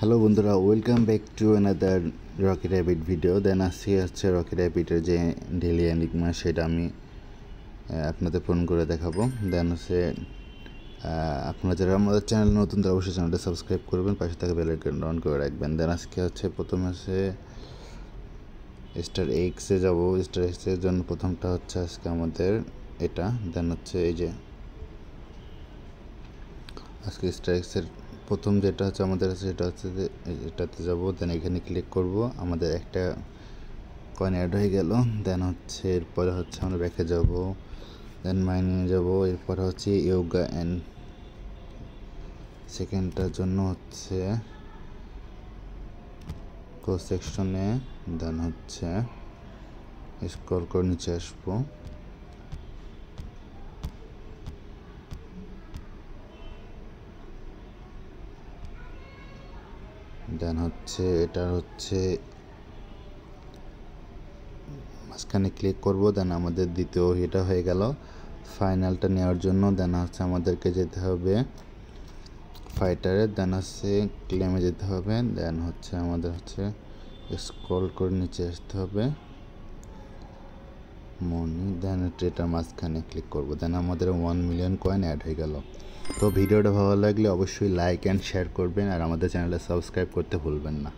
Hello বন্ধুরা, welcome back to another Rocky Rabbit video. Then আজকে হচ্ছে রকি র্যাবিটের যে ডেইলি এনিগমা সেটা আমি আপনাদের পূরণ করে দেখাবো। দেন হচ্ছে আপনারা যারা আমাদের চ্যানেল নতুন তারা অবশ্যই চ্যানেলটা সাবস্ক্রাইব করবেন, পাশে থাকা বেল আইকন অন করে রাখবেন। দেন আজকে হচ্ছে প্রথমে হচ্ছে স্টার এক্সে যাব। স্টার এক্সের জন্য প্রথমটা হচ্ছে আজকে আমাদের এটা। দেন হচ্ছে এই যে আজকে স্টার এক্সের প্রথম যেটা হচ্ছে আমাদের আছে সেটা হচ্ছে যে এটাতে যাব। দেন এখানে ক্লিক করব, আমাদের একটা কয়েন অ্যাড হয়ে গেল। দেন হচ্ছে এরপরে হচ্ছে আমরা ব্যাকে যাব, দেন মাইনিংয়ে যাব। এরপরে হচ্ছে ইয়োগা অ্যান্ড সেকেন্ডটার জন্য হচ্ছে কো সেকশনে, দেন হচ্ছে স্ক্রল করে নিচে আসবো। দেন হচ্ছে এটা হচ্ছে মাঝখানে ক্লিক করব। দেন আমাদের দ্বিতীয় এটা হয়ে গেল ফাইনালটা নেওয়ার জন্য। দেন হচ্ছে আমাদেরকে যেতে হবে ফাইটারে, দেন হচ্ছে ক্লেমে যেতে হবে। দেন হচ্ছে আমাদের হচ্ছে স্ক্রল করে নিচে আসতে হবে মনি, দেন এটার মাঝখানে ক্লিক করব। দেন আমাদের 1 মিলিয়ন কয়েন অ্যাড হয়ে গেল। তো ভিডিওটা ভালো লাগলে অবশ্যই লাইক অ্যান্ড শেয়ার করবেন আর আমাদের চ্যানেলটা সাবস্ক্রাইব করতে ভুলবেন না।